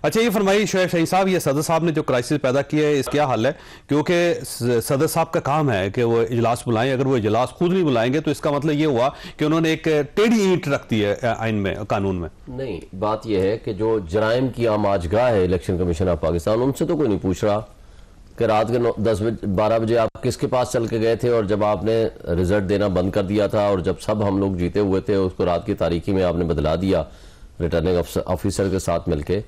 अच्छा ये फरमाइए शोएब शाही साहब, ये सदर साहब ने जो क्राइसिस पैदा किया है, इसका क्या हल है? क्योंकि सदर साहब का काम है कि वो इजलास बुलाएं, अगर वो इजलास खुद नहीं बुलाएंगे तो इसका मतलब ये हुआ कि उन्होंने एक टेढ़ी ईंट रख दी है आइन में, कानून में। नहीं, बात यह है कि जो जराइम की आमाजगाह है इलेक्शन कमीशन ऑफ पाकिस्तान, उनसे तो कोई नहीं पूछ रहा कि रात के 10 बजे 12 बजे आप किसके पास चल के गए थे, और जब आपने रिजल्ट देना बंद कर दिया था और जब सब हम लोग जीते हुए थे उसको रात की तारीखी में आपने बदला दिया रिटर्निंग ऑफिसर के साथ मिलके।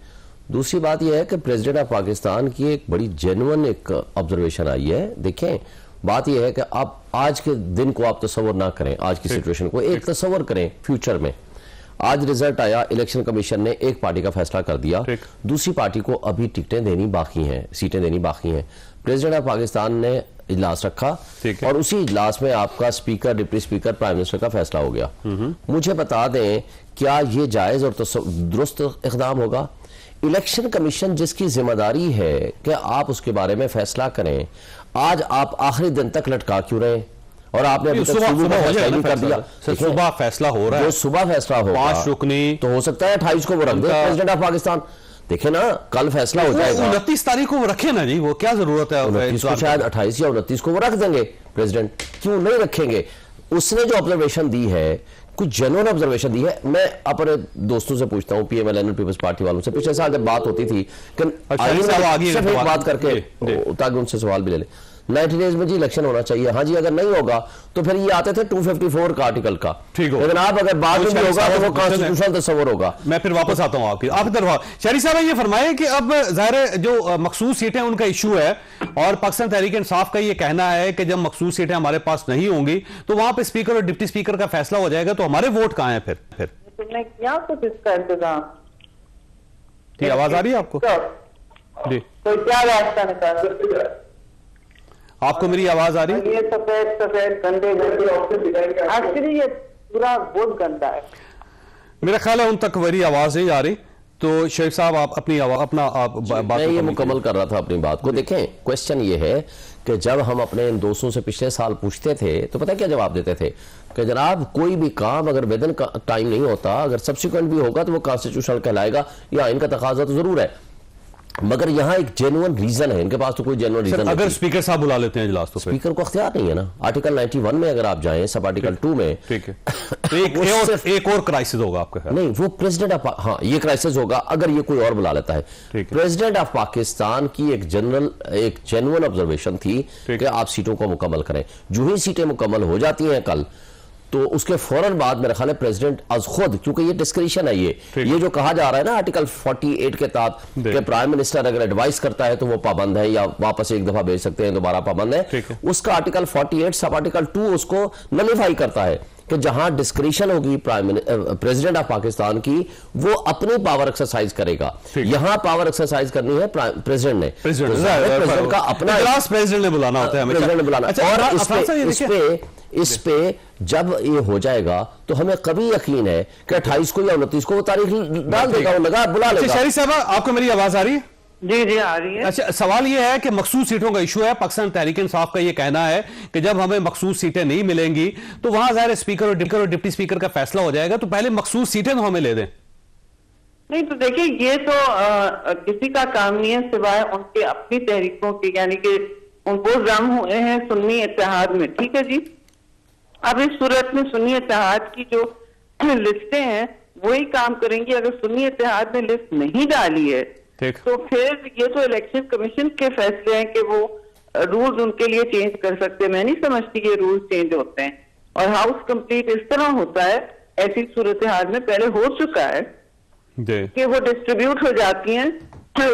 दूसरी बात यह है कि प्रेसिडेंट ऑफ पाकिस्तान की एक बड़ी जेन्युइन एक ऑब्जर्वेशन आई है। देखें, बात यह है कि आप आज के दिन को आप तस्वर ना करें, आज की सिचुएशन को एक तस्वर करें फ्यूचर में। आज रिजल्ट आया, इलेक्शन कमीशन ने एक पार्टी का फैसला कर दिया, दूसरी पार्टी को अभी टिकटें देनी बाकी हैं, सीटें देनी बाकी हैं। प्रेसिडेंट ऑफ पाकिस्तान ने इजलास रखा और उसी इजलास में आपका speaker, deputy speaker, prime minister का फैसला हो गया। मुझे बता दें, क्या ये जायज और दुरुस्त इकदाम होगा? इलेक्शन कमीशन जिसकी जिम्मेदारी है कि आप उसके बारे में फैसला करें, आज आप आखिरी दिन तक लटका क्यों रहे? और आपने अभी तक सुबह कर दिया। सुबह फैसला हो रहा है, सुबह फैसला होगा 5 रुकनी, तो हो सकता है 28 को वो रख दे प्रेसिडेंट ऑफ पाकिस्तान। देखे ना, कल फैसला हो जाएगा। 29 तारीख को वो रखे ना जी, वो क्या जरूरत है? 29 को शायद 28 या 29 को वो रख देंगे प्रेसिडेंट, क्यों नहीं रखेंगे? उसने जो ऑब्जर्वेशन दी है, कुछ जेन्युइन ऑब्जर्वेशन दी है। मैं अपने दोस्तों से पूछता हूं, पीएमएल पीपल्स पार्टी वालों से, पिछले साल जब बात होती थी कि सिर्फ एक बात करके ताकि उनसे सवाल भी ले ले, 90 डेज में जी इलेक्शन होना चाहिए। हाँ जी, अगर नहीं होगा तो फिर ये आते थे 254 का आर्टिकल का, ठीक हो, लेकिन आप अगर बाद में होगा तो वो कॉन्स्टिट्यूशनल तस्वर होगा। मैं फिर वापस आता हूं आपकी तरफ। शहरी साहब ये फरमाए कि अब जाहिर जो मखसूस सीटें उनका इशू है और पाकिस्तान तहरीक इंसाफ का ये कहना है कि जब मखसूस सीटें हमारे पास नहीं होंगी तो वहां पर स्पीकर और डिप्टी स्पीकर का फैसला हो जाएगा, तो हमारे वोट कहां है? फिर तुमने किया कुछ इसका इंतजाम? जी, आवाज आ रही है आपको? जी, तो क्या रास्ता निकाल? आपको मेरी आवाज आ रही है? ये सफेद सफेद गंदे एक्चुअली ये पूरा बहुत गंदा है। मेरा ख्याल है उन तक मेरी आवाज नहीं आ रही। तो शेख साहब आप अपनी बात मैं ये मुकम्मल कर रहा था अपनी बात को। देखें, क्वेश्चन ये है कि जब हम अपने इन दोस्तों से पिछले साल पूछते थे तो पता क्या जवाब देते थे कि जनाब कोई भी काम अगर विदिन टाइम नहीं होता, अगर सब्सिक्वेंट भी होगा तो वो कॉन्स्टिट्यूशनल कहलाएगा, या इनका तकाजा तो जरूर है, मगर यहाँ एक जेन्युइन रीजन है। इनके पास तो कोई जेन्युइन रीजन अगर स्पीकर साहब बुला लेते हैं इजलास तो स्पीकर को अख्तियार नहीं है ना। आर्टिकल 91 में अगर आप जाएं, सब आर्टिकल 2 में, ठीक है, तो एक और क्राइसिस होगा आपका? नहीं, वो प्रेसिडेंट ऑफ, हाँ ये क्राइसिस होगा अगर ये कोई और बुला लेता है। प्रेसिडेंट ऑफ पाकिस्तान की एक जेन्युइन ऑब्जर्वेशन थी कि आप सीटों को मुकम्मल करें। जो ही सीटें मुकम्मल हो जाती हैं कल, तो उसके फौरन बाद मेरा ख्याल है प्रेसिडेंट आज खुद, क्योंकि ये डिस्क्रिशन है, ये जो कहा जा रहा है ना आर्टिकल 48 के तहत कि प्राइम मिनिस्टर अगर एडवाइस करता है तो वो पाबंद है, या वापस एक दफा भेज सकते हैं, दोबारा पाबंद है। उसका आर्टिकल 48 सब आर्टिकल 2 उसको नलिफाई करता है कि जहां डिस्क्रिशन होगी प्रेसिडेंट ऑफ पाकिस्तान की, वो अपनी पावर एक्सरसाइज करेगा। यहां पावर एक्सरसाइज करनी है प्रेसिडेंट ने, प्रेसिडेंट का अपना प्रेसिडेंट ने बुलाना होता है, प्रेसिडेंट ने बुलाना। और इस पे जब ये हो जाएगा तो हमें कभी यकीन है कि 28 को या 29 को वो तारीख डाल देगा, वो लगा बुला लेगा। शहरी साहब, आपको मेरी आवाज आ रही है? जी जी आ रही है। अच्छा, सवाल यह है कि मखसूस सीटों का इशू है। पाकिस्तान तहरीक इंसाफ का यह कहना है कि जब हमें मखसूस सीटें नहीं मिलेंगी तो वहां जाहिर स्पीकर और डिप्टी स्पीकर का फैसला हो जाएगा, तो पहले मखसूस सीटें तो हमें ले दें। नहीं तो देखिए, ये तो किसी का काम नहीं है सिवाय उनके अपनी तहरीकों के, यानी कि उनको जम हुए हैं सुन्नी इत्तेहाद में, ठीक है जी। अब इस सूरत में सुन्नी इत्तेहाद की जो लिस्टें हैं वही काम करेंगी। अगर सुन्नी इत्तेहाद ने लिस्ट नहीं डाली है तो फिर ये तो इलेक्शन कमीशन के फैसले हैं कि वो रूल्स उनके लिए चेंज कर सकते हैं। मैं नहीं समझती ये रूल्स चेंज होते हैं। और हाउस कंप्लीट इस तरह होता है, ऐसी सूरत हाल में पहले हो चुका है कि वो डिस्ट्रीब्यूट हो जाती हैं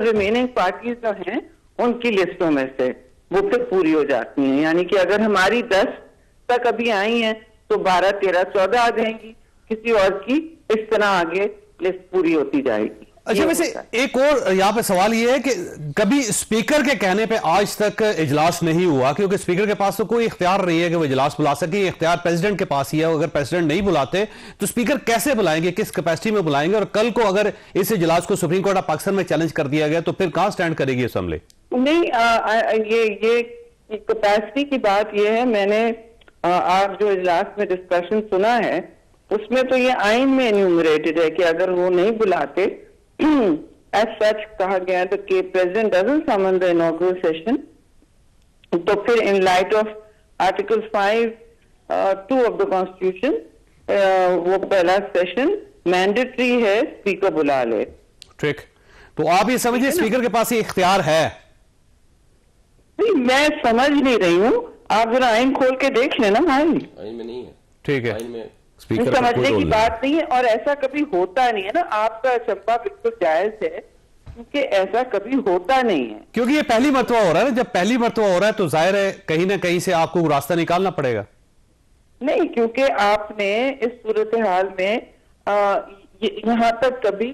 रिमेनिंग पार्टीज जो हैं उनकी लिस्टों में से, वो फिर पूरी हो जाती हैं। यानी कि अगर हमारी 10 तक अभी आई हैं तो 12, 13, 14 आ जाएंगी, किसी और की इस तरह आगे लिस्ट पूरी होती जाएगी। अच्छा, वैसे एक और यहाँ पे सवाल ये है कि कभी स्पीकर के कहने पे आज तक इजलास नहीं हुआ, क्योंकि स्पीकर के पास तो कोई इख्तियार नहीं है कि वो इजलास बुला सके। इख्तियार प्रेसिडेंट के पास ही है। अगर प्रेसिडेंट नहीं बुलाते तो स्पीकर कैसे बुलाएंगे, किस कैपेसिटी में बुलाएंगे? और कल को अगर इस इजलास को सुप्रीम कोर्ट ऑफ पाकिस्तान में चैलेंज कर दिया गया तो फिर कहां स्टैंड करेगी असेंबली? नहीं, ये कैपेसिटी की बात यह है, मैंने आज जो इजलास में डिस्कशन सुना है उसमें तो ये आइन में एन्यूमरेटेड है कि अगर वो नहीं बुलाते एज सच कहा गया तो कि president doesn't summon the inaugural session, तो फिर in light of article 5(2) of the constitution वो पहला सेशन मैंडेटरी है, स्पीकर बुला ले। ठीक, तो आप ये समझिए स्पीकर के पास ये इख्तियार है? नहीं, मैं समझ नहीं रही हूँ, आप जरा आइन खोल के देख लेना भाई। आइन में नहीं है। ठीक है, आइन में स्पीकर का समझने कोई रोल की नहीं। बात नहीं है, और ऐसा कभी होता नहीं है ना। आपका अचंभा बिल्कुल जायज है, क्योंकि ऐसा कभी होता नहीं है। क्योंकि ये पहली मर्तबा हो रहा है ना, जब पहली मर्तबा हो रहा है तो जाहिर है कहीं ना कहीं से आपको रास्ता निकालना पड़ेगा। नहीं, क्योंकि आपने इस सूरत हाल में यहाँ तक कभी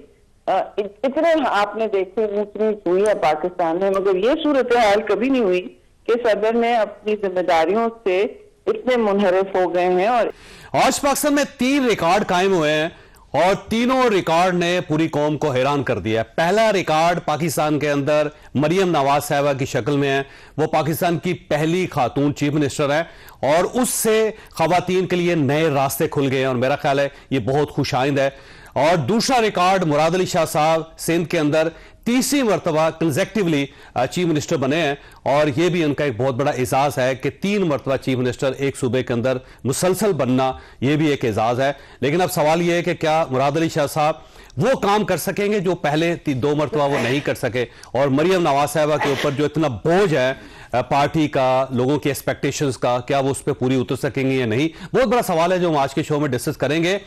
इतने आपने देखे ऊंच नीच हुई है पाकिस्तान में, मगर ये सूरत हाल कभी नहीं हुई कि सदर ने अपनी जिम्मेदारियों से इतने मुनहरिफ हो गए हैं। और आज पाकिस्तान में 3 रिकॉर्ड कायम हुए हैं और तीनों रिकॉर्ड ने पूरी कौम को हैरान कर दिया। पहला रिकॉर्ड पाकिस्तान के अंदर मरियम नवाज साहिबा की शक्ल में है। वो पाकिस्तान की पहली खातून चीफ मिनिस्टर है और उससे खवातीन के लिए नए रास्ते खुल गए हैं और मेरा ख्याल है ये बहुत खुशाइंद है। और दूसरा रिकॉर्ड मुराद अली शाह साहब सिंध के अंदर तीसरी मरतबा कंसेक्टिवली चीफ मिनिस्टर बने हैं और यह भी उनका एक बहुत बड़ा एजाज है कि 3 मरतबा चीफ मिनिस्टर एक सूबे के अंदर मुसलसल बनना, यह भी एक एजाज है। लेकिन अब सवाल यह है कि क्या मुराद अली शाह साहब वो काम कर सकेंगे जो पहले 2 मरतबा वो नहीं कर सके, और मरियम नवाज साहिबा के ऊपर जो इतना बोझ है पार्टी का, लोगों की एक्सपेक्टेशंस का, क्या वो उस पर पूरी उतर सकेंगे या नहीं, बहुत बड़ा सवाल है जो हम आज के शो में डिस्कस करेंगे।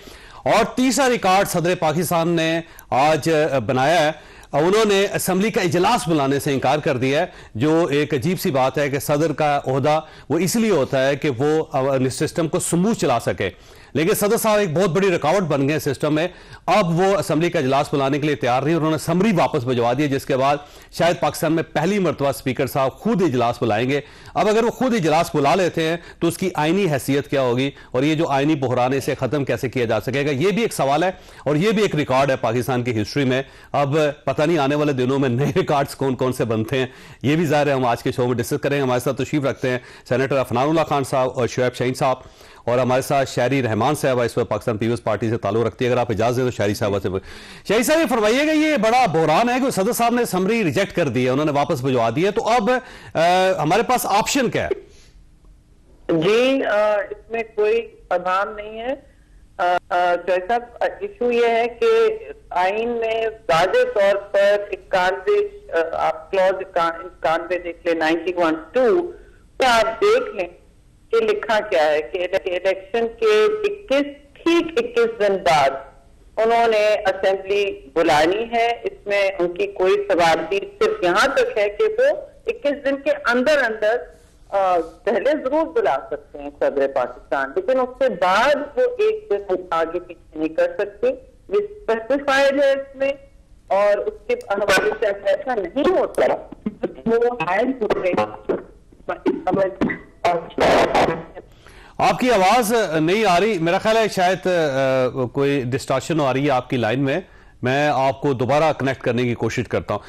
और तीसरा रिकॉर्ड सदर पाकिस्तान ने आज बनाया है, उन्होंने असेंबली का इजलास बुलाने से इंकार कर दिया है, जो एक अजीब सी बात है कि सदर का ओहदा वो इसलिए होता है कि वो सिस्टम को स्मूथ चला सके। लेकिन सदर साहब एक बहुत बड़ी रुकावट बन गए सिस्टम में। अब वो असेंबली का इजलास बुलाने के लिए तैयार नहीं, उन्होंने समरी वापस भिजवा दी, जिसके बाद शायद पाकिस्तान में पहली मरतबा स्पीकर साहब खुद इजलास बुलाएंगे। अब अगर वो खुद इजलास बुला लेते हैं तो उसकी आईनी हैसियत क्या होगी और ये जो आईनी बहरान इसे खत्म कैसे किया जा सकेगा, ये भी एक सवाल है और ये भी एक रिकॉर्ड है पाकिस्तान की हिस्ट्री में। अब पता नहीं आने वाले दिनों में नए रिकॉर्ड्स कौन कौन से बनते हैं, ये भी ज़ाहिर है हम आज के शो में डिस्कस करेंगे। हमारे साथ तशरीफ रखते हैं सेनेटर अफनानुल्लाह खान साहब और शुएब शाहीन साहब, और हमारे साथ शहरी रहमान साहबा इस वक्त पाकिस्तान पीपल्स पार्टी से ताल्लुक रखती है। अगर आप इजाजत दें तो शहरी साहबा से। शहरी साहब ये फरमाइएगा, ये बड़ा बहरान है कि सदर साहब ने समरी रिजेक्ट कर दी है, उन्होंने वापस भिजवा दी है, तो अब हमारे पास ऑप्शन क्या है? जी, इसमें कोई अभाव नहीं है। जैसा इशू ये है कि आइन में वाज़े तौर पर 91 आप क्लॉज 91 देख लें, 91(2) तो आप देख लें कि लिखा क्या है कि इलेक्शन के 21 दिन बाद उन्होंने असेंबली बुलानी है। इसमें उनकी कोई सवाली सिर्फ यहाँ तक है कि वो 21 दिन के अंदर अंदर पहले जरूर बुला सकते हैं सदर पाकिस्तान, लेकिन उसके बाद वो 1 दिन आगे पीछे नहीं कर सकते। ये स्पेसिफाइड है इसमें, और उसके हवाले से अगर ऐसा नहीं होता तो वो हायर हो गए। आपकी आवाज नहीं आ रही, मेरा ख्याल है शायद कोई डिस्टॉर्शन आ रही है आपकी लाइन में। मैं आपको दोबारा कनेक्ट करने की कोशिश करता हूं।